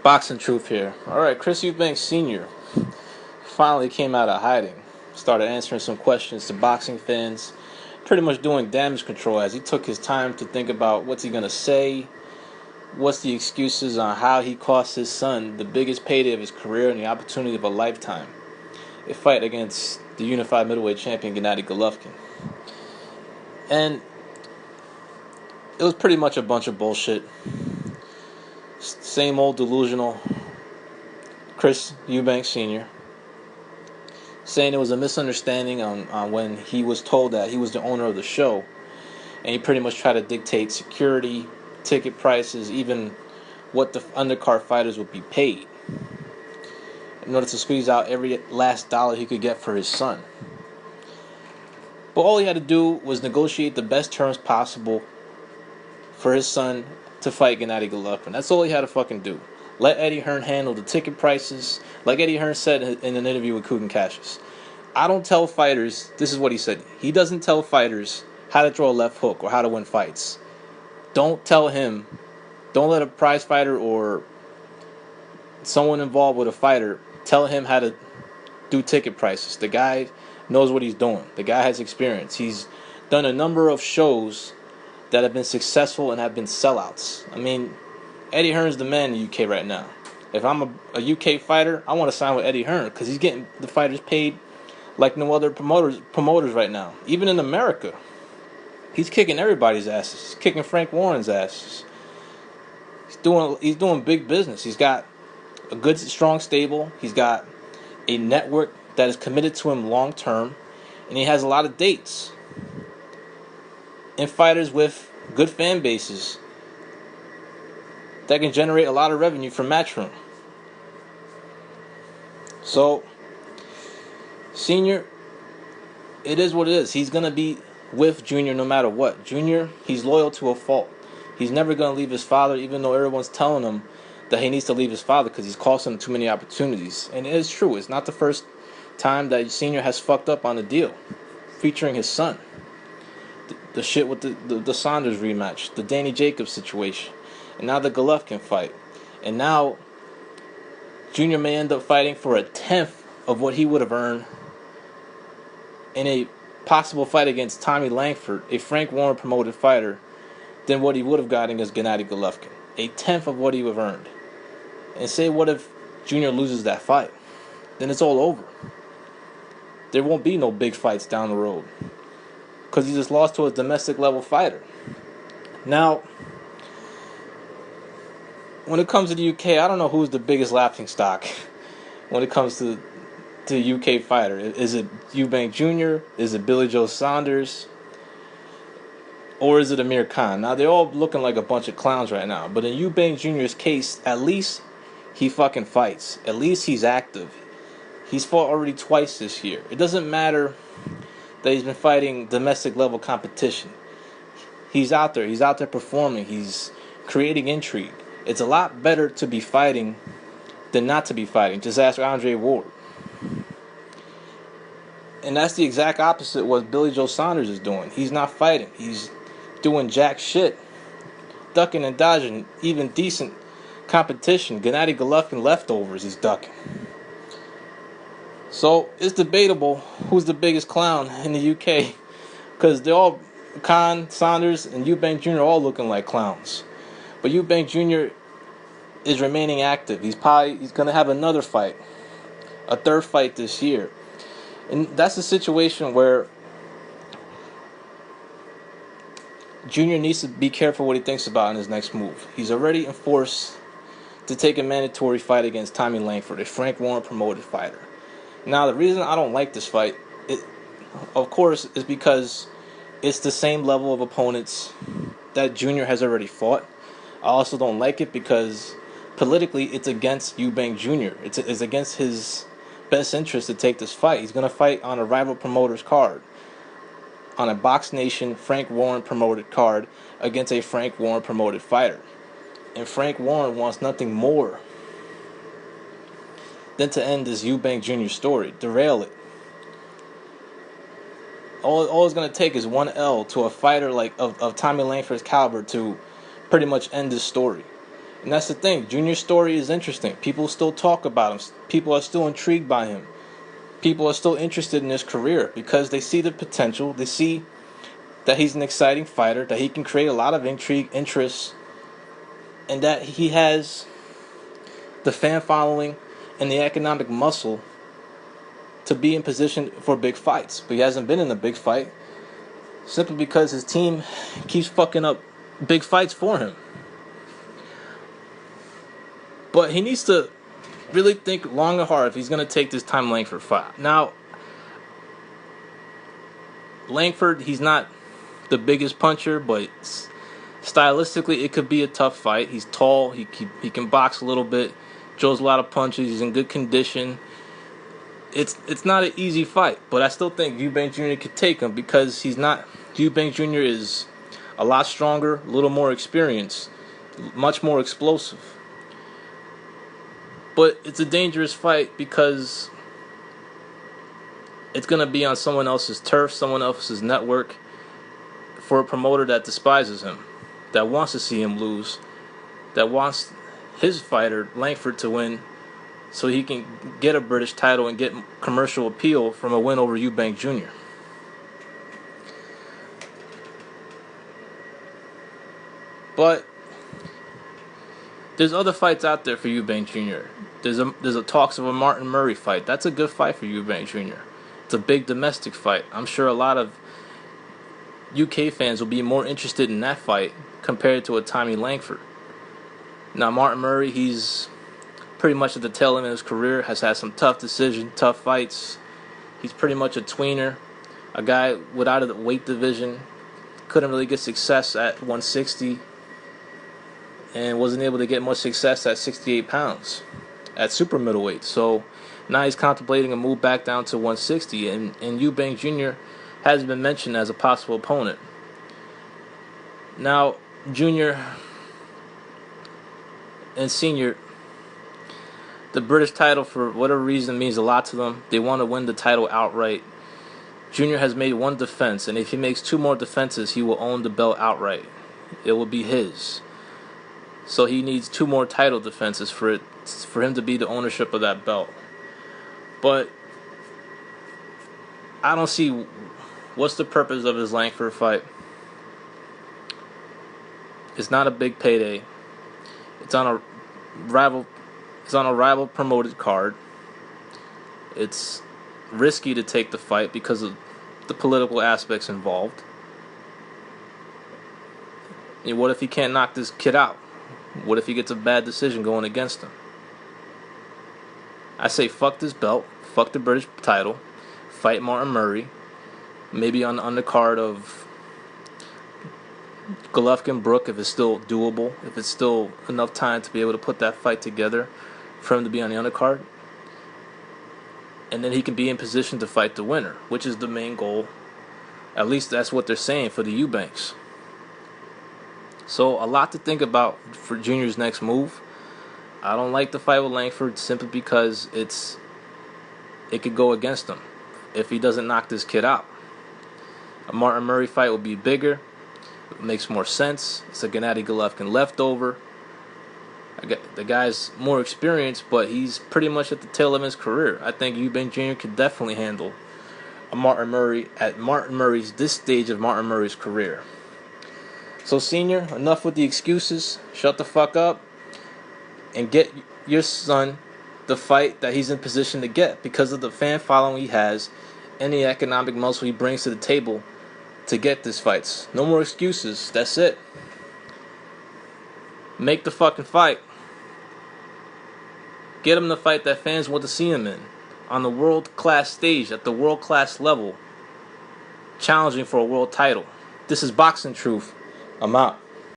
Boxing truth here. Alright, Chris Eubank Sr. finally came out of hiding. Started answering some questions to boxing fans. Pretty much doing damage control as he took his time to think about what's he going to say. What's the excuses on how he cost his son the biggest payday of his career and the opportunity of a lifetime. A fight against the unified middleweight champion Gennady Golovkin. And it was pretty much a bunch of bullshit. Same old delusional Chris Eubank Sr. saying it was a misunderstanding on when he was told that he was the owner of the show, and he pretty much tried to dictate security, ticket prices, even what the undercard fighters would be paid in order to squeeze out every last dollar he could get for his son. But all he had to do was negotiate the best terms possible for his son to fight Gennady Golovkin. That's all he had to fucking do. Let Eddie Hearn handle the ticket prices. Like Eddie Hearn said in an interview with Kugan Cassius, I don't tell fighters, this is what he said, he doesn't tell fighters how to throw a left hook or how to win fights. Don't tell him, don't let a prize fighter or someone involved with a fighter tell him how to do ticket prices. The guy knows what he's doing. The guy has experience. He's done a number of shows that have been successful and have been sellouts. I mean, Eddie Hearn's the man in the UK right now. If I'm a UK fighter, I want to sign with Eddie Hearn because he's getting the fighters paid like no other promoters right now. Even in America, he's kicking everybody's asses. He's kicking Frank Warren's asses. He's doing big business. He's got a good, strong stable. He's got a network that is committed to him long term, and he has a lot of dates and fighters with good fan bases that can generate a lot of revenue from Matchroom. So, Senior, it is what it is. He's going to be with Junior no matter what. Junior, he's loyal to a fault. He's never going to leave his father, even though everyone's telling him that he needs to leave his father because he's costing him too many opportunities. And it is true. It's not the first time that Senior has fucked up on a deal featuring his son. The shit with the Saunders rematch, the Danny Jacobs situation, and now the Golovkin fight. And now Junior may end up fighting for a tenth of what he would have earned in a possible fight against Tommy Langford, a Frank Warren promoted fighter, than what he would have gotten against Gennady Golovkin. A tenth of what he would have earned. And say, what if Junior loses that fight? Then it's all over. There won't be no big fights down the road, because he just lost to a domestic level fighter. Now, when it comes to the UK, I don't know who's the biggest laughingstock when it comes to the UK fighter. Is it Eubank Jr.? Is it Billy Joe Saunders? Or is it Amir Khan? Now, they're all looking like a bunch of clowns right now. But in Eubank Jr.'s case, at least he fucking fights. At least he's active. He's fought already twice this year. It doesn't matter that he's been fighting domestic level competition. He's out there. He's out there performing. He's creating intrigue. It's a lot better to be fighting than not to be fighting. Just ask Andre Ward. And that's the exact opposite of what Billy Joe Saunders is doing. He's not fighting. He's doing jack shit. Ducking and dodging even decent competition. Gennady Golovkin leftovers he's ducking. So it's debatable who's the biggest clown in the UK, because they're all, Khan, Saunders, and Eubank Jr. all looking like clowns. But Eubank Jr. is remaining active. He's going to have another fight, a third fight this year. And that's a situation where Junior needs to be careful what he thinks about in his next move. He's already enforced to take a mandatory fight against Tommy Langford, a Frank Warren promoted fighter. Now, the reason I don't like this fight, of course, is because it's the same level of opponents that Junior has already fought. I also don't like it because politically it's against Eubank Jr. It's against his best interest to take this fight. He's going to fight on a rival promoter's card, on a Box Nation Frank Warren promoted card against a Frank Warren promoted fighter. And Frank Warren wants nothing more than to end this Eubank Jr. story, derail it. All it's going to take is one L to a fighter like of Tommy Langford's caliber to pretty much end this story. And that's the thing. Junior's story is interesting. People still talk about him. People are still intrigued by him. People are still interested in his career because they see the potential. They see that he's an exciting fighter, that he can create a lot of intrigue, interest, and that he has the fan following and the economic muscle to be in position for big fights. But he hasn't been in a big fight simply because his team keeps fucking up big fights for him. But he needs to really think long and hard if he's going to take this Time Langford fight. Now, Langford, he's not the biggest puncher, but stylistically it could be a tough fight. He's tall, he can box a little bit, throws a lot of punches, he's in good condition. It's not an easy fight, but I still think Eubank Jr. could take him because Eubank Jr. is a lot stronger, a little more experienced, much more explosive. But it's a dangerous fight because it's going to be on someone else's turf, someone else's network, for a promoter that despises him, that wants to see him lose, that wants his fighter, Langford, to win so he can get a British title and get commercial appeal from a win over Eubank Jr. But there's other fights out there for Eubank Jr. There's a talks of a Martin Murray fight. That's a good fight for Eubank Jr. It's a big domestic fight. I'm sure a lot of UK fans will be more interested in that fight compared to a Tommy Langford. Now, Martin Murray, he's pretty much at the tail end of his career, has had some tough decisions, tough fights. He's pretty much a tweener, a guy without a weight division, couldn't really get success at 160, and wasn't able to get much success at 68 pounds at super middleweight. So now he's contemplating a move back down to 160, and Eubank Jr. has been mentioned as a possible opponent. Now, Jr. and Sr., the British title, for whatever reason, means a lot to them. They want to win the title outright. Jr. has made one defense, and if he makes 2 more defenses, he will own the belt outright. It will be his. So he needs 2 more title defenses for him to be the ownership of that belt. But I don't see what's the purpose of his Langford fight. It's not a big payday. It's on a rival promoted card. It's risky to take the fight because of the political aspects involved. And what if he can't knock this kid out? What if he gets a bad decision going against him? I say fuck this belt, fuck the British title, fight Martin Murray, maybe on the undercard of Golovkin Brook if it's still doable, if it's still enough time to be able to put that fight together for him to be on the undercard. And then he can be in position to fight the winner, which is the main goal. At least that's what they're saying for the Eubanks. So a lot to think about for Junior's next move. I don't like the fight with Langford simply because it could go against him if he doesn't knock this kid out. A Martin Murray fight will be bigger. It makes more sense. It's a Gennady Golovkin leftover. The guy's more experienced, but he's pretty much at the tail of his career. I think Eubank Jr. could definitely handle a Martin Murray at this stage of Martin Murray's career. So, Senior, enough with the excuses. Shut the fuck up and get your son the fight that he's in position to get because of the fan following he has and the economic muscle he brings to the table to get these fights. No more excuses. That's it. Make the fucking fight. Get him the fight that fans want to see him in. On the world-class stage, at the world-class level. Challenging for a world title. This is Boxing Truth. I'm out.